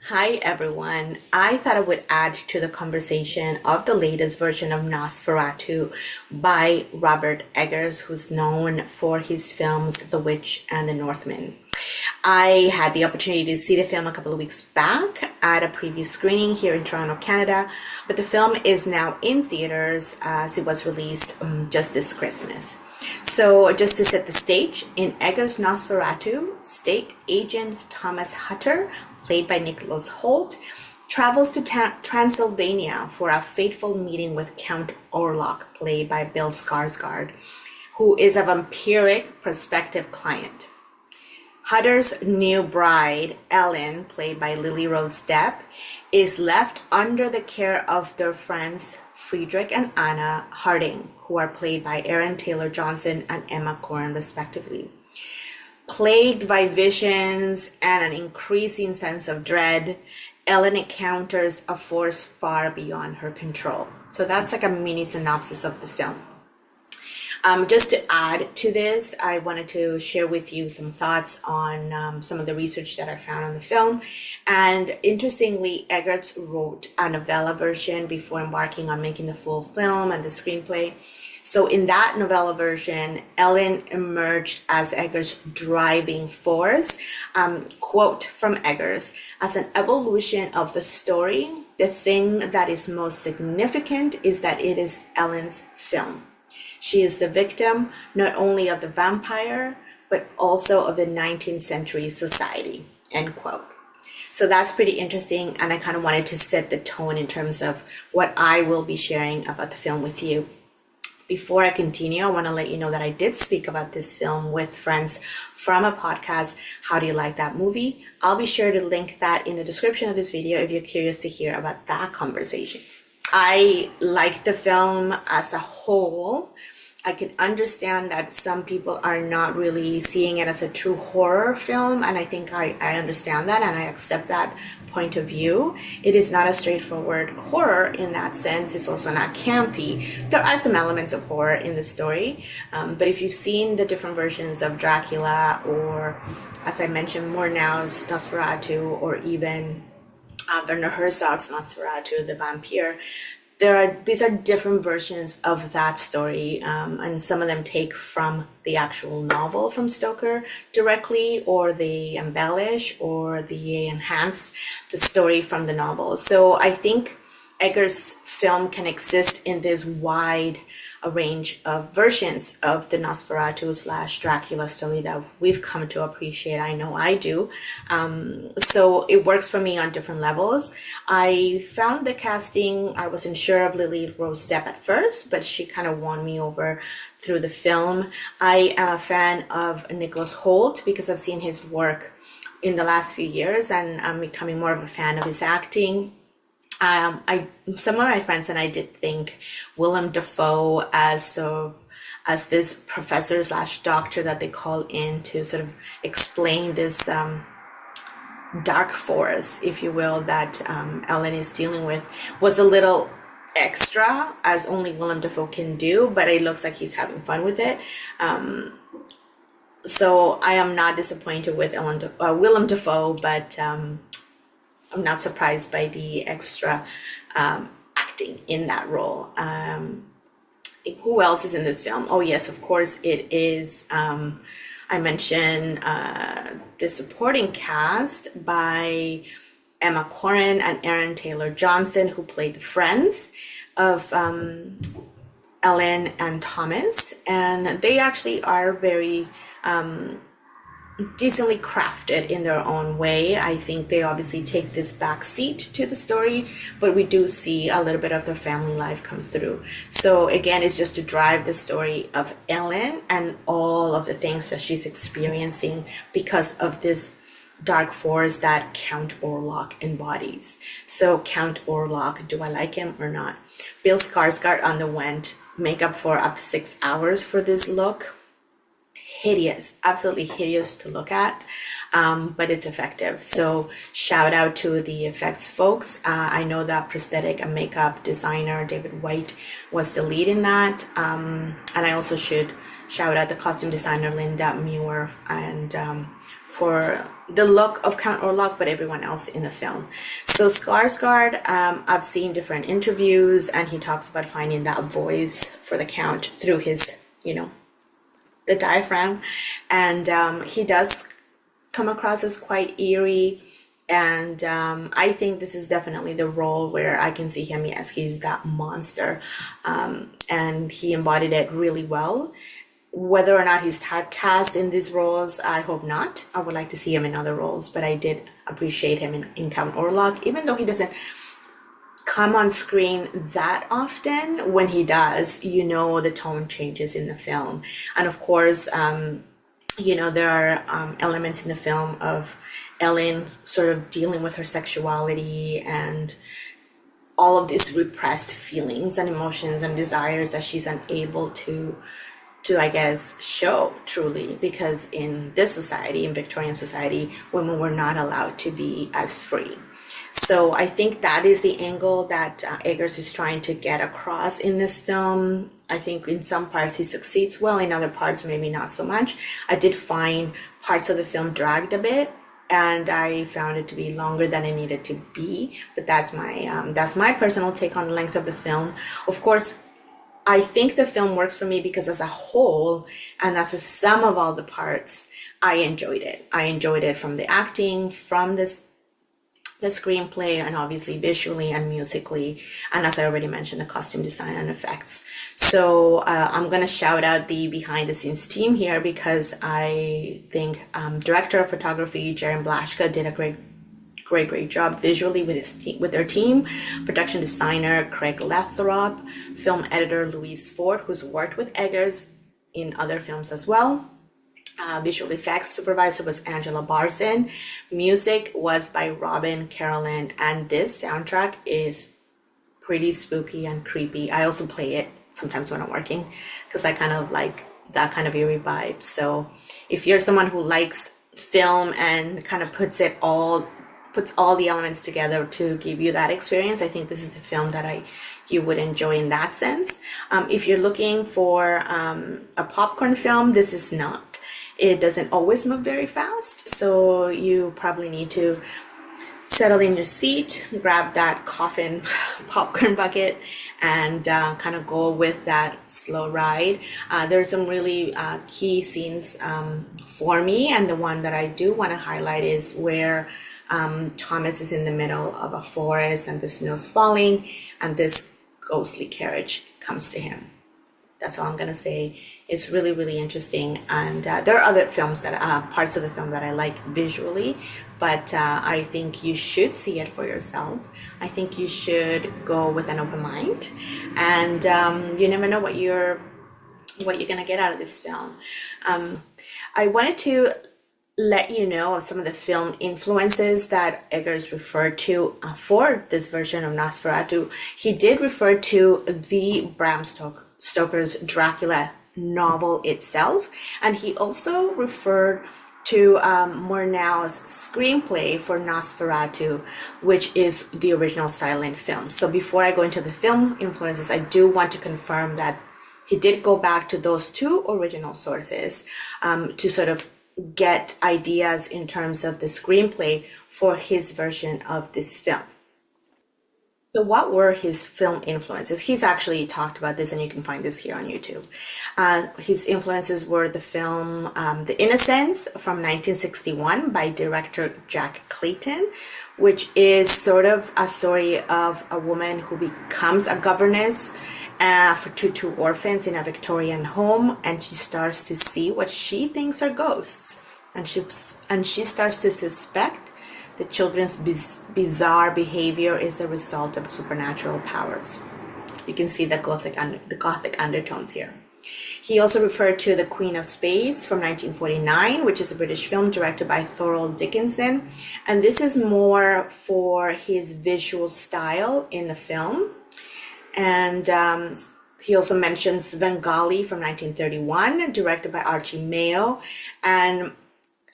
Hi everyone. I thought I would add to the conversation of the latest version of Nosferatu by Robert Eggers, who's known for his films The Witch and The Northman. I had the opportunity to see the film a couple of weeks back at a preview screening here in Toronto, Canada, but the film is now in theaters as it was released just this Christmas. So just to set the stage, in Eggers' Nosferatu, state agent Thomas Hutter, played by Nicholas Hoult, travels to Transylvania for a fateful meeting with Count Orlok, played by Bill Skarsgård, who is a vampiric prospective client. Hutter's new bride, Ellen, played by Lily Rose Depp, is left under the care of their friends Friedrich and Anna Harding, who are played by Aaron Taylor-Johnson and Emma Corrin, respectively. Plagued by visions and an increasing sense of dread, Ellen encounters a force far beyond her control. So that's like a mini synopsis of the film. Just to add to this, I wanted to share with you some thoughts on some of the research that I found on the film. And interestingly, Eggers wrote a novella version before embarking on making the full film and the screenplay. So in that novella version, Ellen emerged as Eggers' driving force. Quote from Eggers, "As an evolution of the story, the thing that is most significant is that it is Ellen's film. She is the victim not only of the vampire, but also of the 19th century society," end quote. So that's pretty interesting, and I kind of wanted to set the tone in terms of what I will be sharing about the film with you. Before I continue, I want to let you know that I did speak about this film with friends from a podcast, How Do You Like That Movie? I'll be sure to link that in the description of this video if you're curious to hear about that conversation. I like the film as a whole. I can understand that some people are not really seeing it as a true horror film, and I think I understand that and I accept that point of view. It is not a straightforward horror in that sense. It's also not campy. There are some elements of horror in the story, but if you've seen the different versions of Dracula, or as I mentioned, Murnau's Nosferatu, or even Werner Herzog's Nosferatu, the Vampyr, these are different versions of that story, and some of them take from the actual novel from Stoker directly, or they embellish or they enhance the story from the novel. So I think Eggers' film can exist in this wide range of versions of the Nosferatu / Dracula story that we've come to appreciate. I know I do. So it works for me on different levels. I found the casting, I wasn't sure of Lily Rose Depp at first, but she kind of won me over through the film. I am a fan of Nicholas Hoult because I've seen his work in the last few years, and I'm becoming more of a fan of his acting. Some of my friends and I did think Willem Dafoe as this professor / doctor that they call in to sort of explain this dark force, if you will, that Ellen is dealing with, was a little extra, as only Willem Dafoe can do, but it looks like he's having fun with it. So I am not disappointed with Willem Dafoe, but I'm not surprised by the extra acting in that role. Who else is in this film? Oh yes, of course it is. I mentioned the supporting cast by Emma Corrin and Aaron Taylor-Johnson, who played the friends of Ellen and Thomas, and they actually are very decently crafted in their own way. I think they obviously take this back seat to the story, but we do see a little bit of their family life come through. So again, it's just to drive the story of Ellen and all of the things that she's experiencing because of this dark force that Count Orlok embodies. So Count Orlok, do I like him or not? Bill Skarsgård underwent makeup for up to 6 hours for this look. Hideous, absolutely hideous to look at, but it's effective. So shout out to the effects folks. I know that prosthetic and makeup designer David White was the lead in that, and I also should shout out the costume designer Linda Muir and for the look of Count Orlok, but everyone else in the film. So Skarsgård, I've seen different interviews, and he talks about finding that voice for the Count through his, the diaphragm, and he does come across as quite eerie. And I think this is definitely the role where I can see him, yes, he's that monster, and he embodied it really well. Whether or not he's typecast in these roles, I hope not. I would like to see him in other roles, but I did appreciate him in Count Orlok, even though he doesn't come on screen that often. When he does, the tone changes in the film. And of course, there are elements in the film of Ellen sort of dealing with her sexuality and all of these repressed feelings and emotions and desires that she's unable to I guess show truly, because in this society, in Victorian society, women were not allowed to be as free. So I think that is the angle that Eggers is trying to get across in this film. I think in some parts he succeeds well, in other parts maybe not so much. I did find parts of the film dragged a bit, and I found it to be longer than it needed to be. But that's my personal take on the length of the film. Of course, I think the film works for me because as a whole, and as a sum of all the parts, I enjoyed it. I enjoyed it from the acting, from the screenplay, and obviously visually and musically, and as I already mentioned, the costume design and effects. So I'm going to shout out the behind the scenes team here, because I think director of photography Jarin Blaschke did a great job visually with their team. Production designer Craig Lathrop, film editor Louise Ford, who's worked with Eggers in other films as well. Visual effects supervisor was Angela Barson. Music was by Robin Carolyn, and this soundtrack is pretty spooky and creepy. I also play it sometimes when I'm working because I kind of like that kind of eerie vibe. So if you're someone who likes film and kind of puts all the elements together to give you that experience, I think this is a film that you would enjoy in that sense. If you're looking for a popcorn film, this is not. It doesn't always move very fast, so you probably need to settle in your seat, grab that coffin popcorn bucket, and kind of go with that slow ride. There's some really key scenes for me, and the one that I do want to highlight is where Thomas is in the middle of a forest and the snow's falling, and this ghostly carriage comes to him. That's all I'm gonna say. It's really, really interesting, and there are other films parts of the film that I like visually, but I think you should see it for yourself. I think you should go with an open mind, and you never know what you're gonna get out of this film. I wanted to let you know of some of the film influences that Eggers referred to for this version of Nosferatu. He did refer to the Bram Stoker's Dracula novel itself, and he also referred to Murnau's screenplay for Nosferatu, which is the original silent film. So before I go into the film influences, I do want to confirm that he did go back to those two original sources to sort of get ideas in terms of the screenplay for his version of this film. So what were his film influences? He's actually talked about this, and you can find this here on YouTube. His influences were the film The Innocents from 1961 by director Jack Clayton, which is sort of a story of a woman who becomes a governess for two orphans in a Victorian home, and she starts to see what she thinks are ghosts, and she starts to suspect the children's bizarre behavior is the result of supernatural powers. You can see the gothic undertones here. He also referred to The Queen of Spades from 1949, which is a British film directed by Thorold Dickinson, and this is more for his visual style in the film. And he also mentions Svengali from 1931, directed by Archie Mayo. And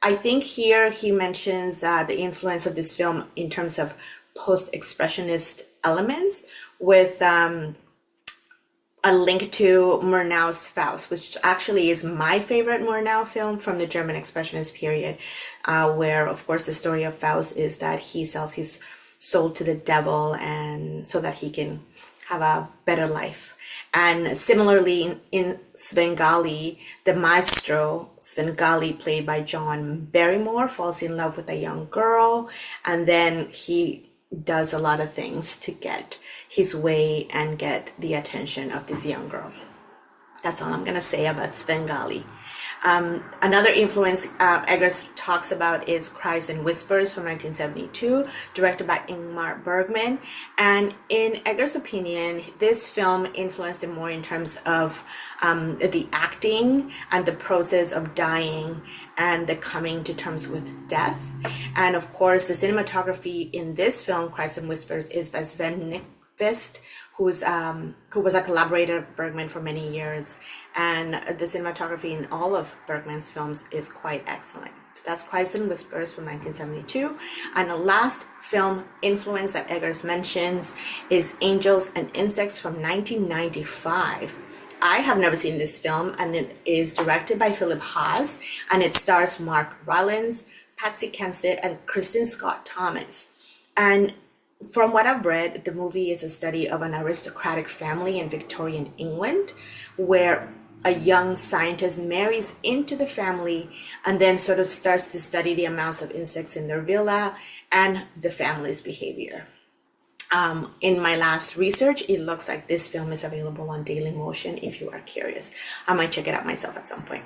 I think here he mentions the influence of this film in terms of post-expressionist elements with a link to Murnau's Faust, which actually is my favorite Murnau film from the German Expressionist period, where, of course, the story of Faust is that he sells his soul to the devil and so that he can have a better life. And similarly, in Svengali, the maestro, Svengali, played by John Barrymore, falls in love with a young girl, and then he does a lot of things to get his way and get the attention of this young girl. That's all I'm going to say about Svengali. Another influence Eggers talks about is Cries and Whispers from 1972, directed by Ingmar Bergman. And in Eggers' opinion, this film influenced him more in terms of the acting and the process of dying and the coming to terms with death. And of course, the cinematography in this film, Cries and Whispers, is by Sven Nykvist, who was a collaborator of Bergman for many years, and the cinematography in all of Bergman's films is quite excellent. So that's Cries and Whispers from 1972. And the last film influence that Eggers mentions is Angels and Insects from 1995. I have never seen this film, and it is directed by Philip Haas, and it stars Mark Rylance, Patsy Kensit, and Kristen Scott Thomas. And from what I've read, the movie is a study of an aristocratic family in Victorian England, where a young scientist marries into the family and then sort of starts to study the amounts of insects in their villa and the family's behavior. In my last research, it looks like this film is available on Daily Motion if you are curious. I might check it out myself at some point.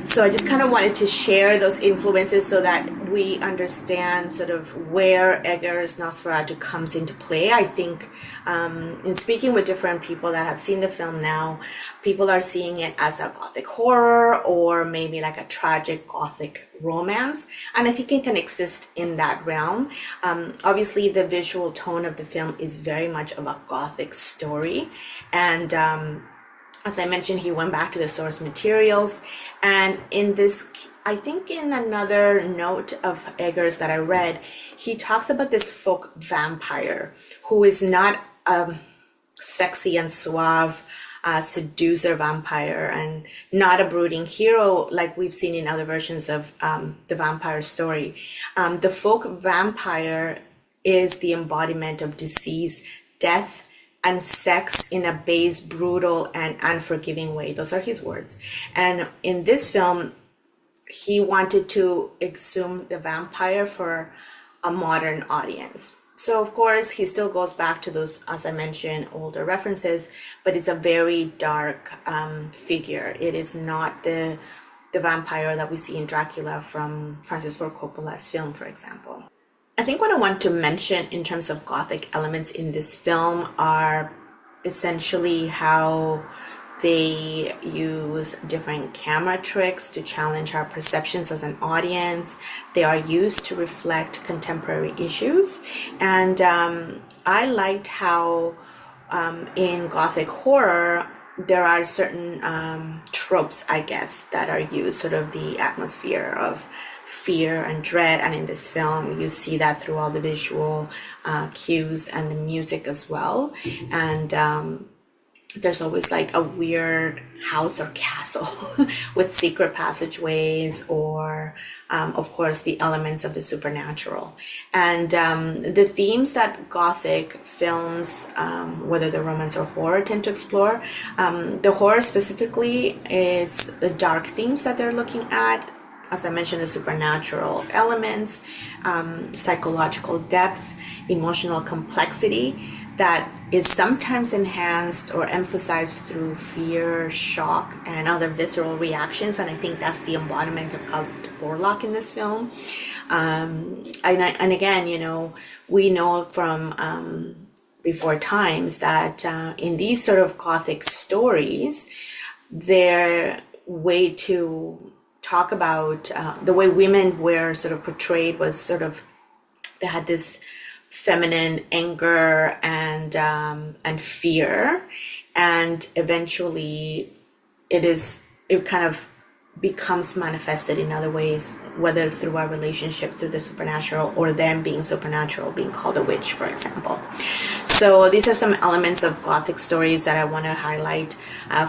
So I just kind of wanted to share those influences so that we understand sort of where Eggers' Nosferatu comes into play. I think in speaking with different people that have seen the film now, people are seeing it as a gothic horror or maybe like a tragic gothic romance. And I think it can exist in that realm. Obviously, the visual tone of the film is very much of a gothic story. And as I mentioned, he went back to the source materials. And in this, I think in another note of Eggers that I read, he talks about this folk vampire who is not a sexy and suave seducer vampire and not a brooding hero like we've seen in other versions of the vampire story. The folk vampire is the embodiment of disease, death, and sex in a base, brutal, and unforgiving way. Those are his words. And in this film, he wanted to exhume the vampire for a modern audience. So of course, he still goes back to those, as I mentioned, older references, but it's a very dark figure. It is not the vampire that we see in Dracula from Francis Ford Coppola's film, for example. I think what I want to mention in terms of gothic elements in this film are essentially how they use different camera tricks to challenge our perceptions as an audience. They are used to reflect contemporary issues. And I liked how in gothic horror, there are certain tropes, I guess, that are used, sort of the atmosphere of fear and dread, and in this film you see that through all the visual cues and the music as well. And there's always like a weird house or castle with secret passageways, or of course the elements of the supernatural. And the themes that gothic films, whether they're romance or horror, tend to explore, the horror specifically is the dark themes that they're looking at. As I mentioned, the supernatural elements, psychological depth, emotional complexity that is sometimes enhanced or emphasized through fear, shock, and other visceral reactions. And I think that's the embodiment of Count Orlok in this film. And again, you know, we know from before times that in these sort of gothic stories, their way to talk about the way women were sort of portrayed was sort of, they had this feminine anger and fear, and eventually it kind of becomes manifested in other ways, whether through our relationships, through the supernatural, or them being supernatural, being called a witch, for example. So these are some elements of Gothic stories that I want to highlight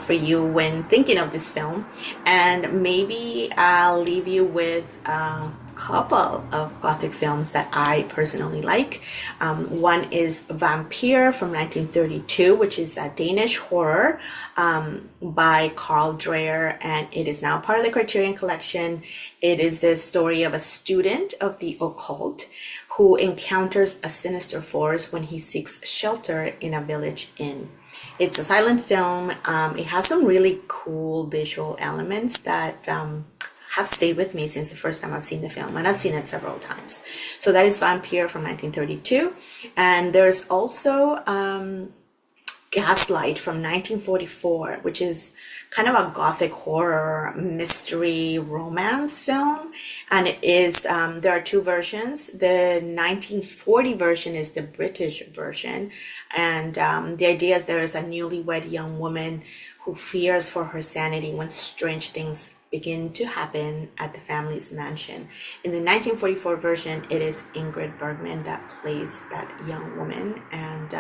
for you when thinking of this film. And maybe I'll leave you with a couple of Gothic films that I personally like. One is Vampyr from 1932, which is a Danish horror by Dreyer, and it is now part of the Criterion Collection. It is the story of a student of the occult who encounters a sinister force when he seeks shelter in a village inn. It's a silent film. It has some really cool visual elements that have stayed with me since the first time I've seen the film, and I've seen it several times. So that is Vampyr from 1932. And there's also Gaslight from 1944, which is kind of a Gothic horror mystery romance film. And it is, there are two versions. The 1940 version is the British version. And the idea is there is a newlywed young woman who fears for her sanity when strange things begin to happen at the family's mansion. In the 1944 version, it is Ingrid Bergman that plays that young woman. And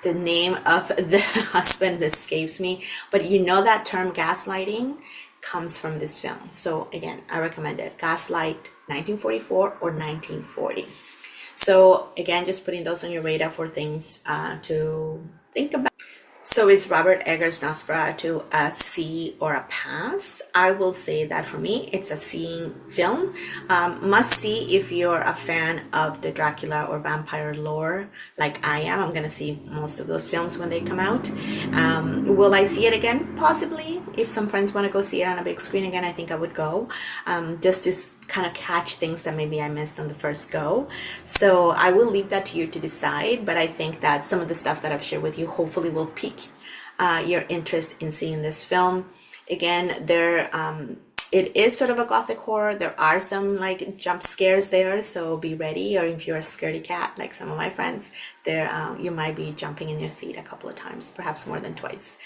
the name of the husband escapes me, but you know that term gaslighting comes from this film. So again, I recommend it. Gaslight 1944 or 1940. So again, just putting those on your radar for things to think about. So is Robert Eggers' Nosferatu a C or a pass? I will say that for me, it's a seeing film. Must see if you're a fan of the Dracula or vampire lore, like I am. I'm going to see most of those films when they come out. Will I see it again? Possibly. If some friends want to go see it on a big screen again, I think I would go. Just to kind of catch things that maybe I missed on the first go. So I will leave that to you to decide, but I think that some of the stuff that I've shared with you hopefully will pique your interest in seeing this film. Again, it is sort of a Gothic horror. There are some like jump scares there, so be ready. Or if you're a scaredy cat, like some of my friends, there you might be jumping in your seat a couple of times, perhaps more than twice.